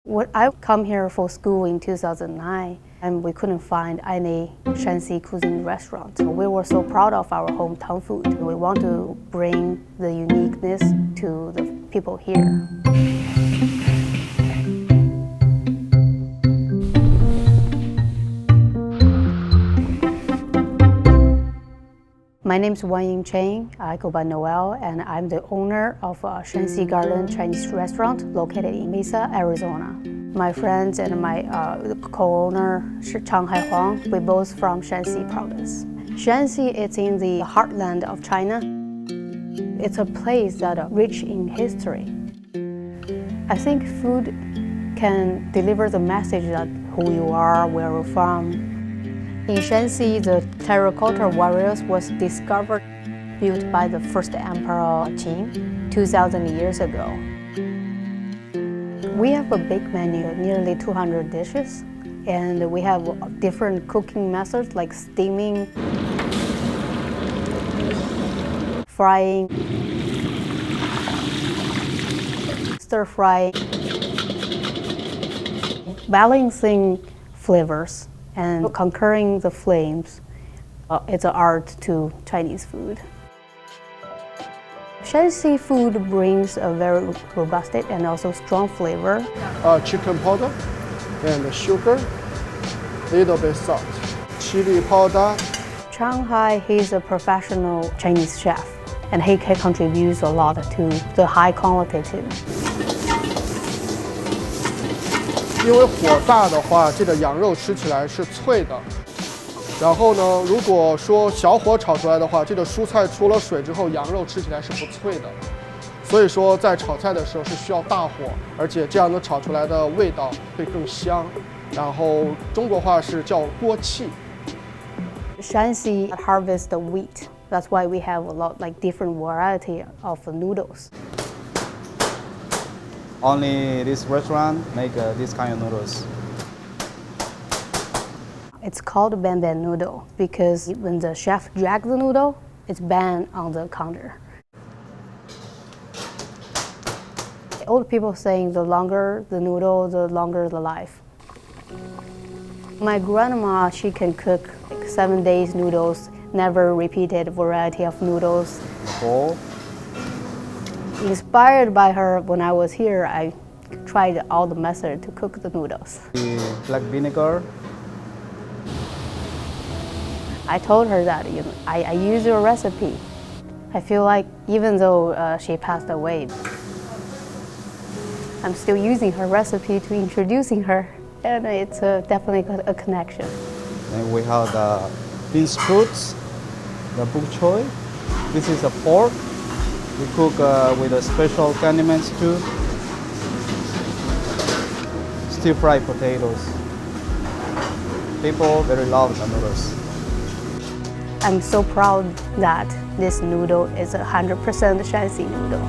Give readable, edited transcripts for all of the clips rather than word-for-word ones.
I come here for school in 2009, and we couldn't find any Shaanxi cuisine restaurant. We were so proud of our hometown food. We want to bring the uniqueness to the people here. My name is Wanying Cheng. I go by Noel, and I'm the owner of Shaanxi Garden Chinese restaurant located in Mesa, Arizona. My friends and my co-owner, Changhai Huang, we're both from Shaanxi province. Shaanxi is in the heartland of China. It's a place that is rich in history. I think food can deliver the message that who you are, where you're from. In Shaanxi, the terracotta warriors was discovered, built by the first emperor Qin 2,000 years ago. We have a big menu, nearly 200 dishes, and we have different cooking methods like steaming, frying, stir-frying, balancing flavors, and conquering the flames. It's an art to Chinese food. Shaanxi food brings a very robust and also strong flavor. Chicken powder and sugar, little bit salt, chili powder. Changhai, he's a professional Chinese chef, and he contributes a lot to the high quality too. 因为火大的话，这个羊肉吃起来是脆的。然后呢，如果说小火炒出来的话，这个蔬菜出了水之后，羊肉吃起来是不脆的。所以说，在炒菜的时候是需要大火，而且这样能炒出来的味道会更香。然后中国话是叫锅气。Shaanxi harvest the wheat. That's why we have a lot like different variety of noodles. Only this restaurant make this kind of noodles. It's called ban noodle because when the chef drags the noodle, it's bang on the counter. Old people saying the longer the noodle, the longer the life. My grandma, she can cook like 7 days noodles, never repeated variety of noodles. Cool. Inspired by her, when I was here, I tried all the methods to cook the noodles. The black vinegar. I told her that I use your recipe. I feel like even though she passed away, I'm still using her recipe to introducing her, and it's definitely a connection. And we have the bean sprouts, the bok choy. This is a pork. We cook with a special condiments too. Stir-fried potatoes. People very love the noodles. I'm so proud that this noodle is 100% Shaanxi noodle.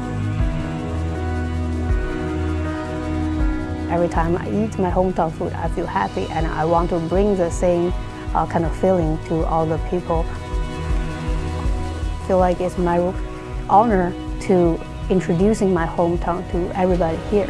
Every time I eat my hometown food, I feel happy, and I want to bring the same kind of feeling to all the people. I feel like it's my honor to introducing my hometown to everybody here.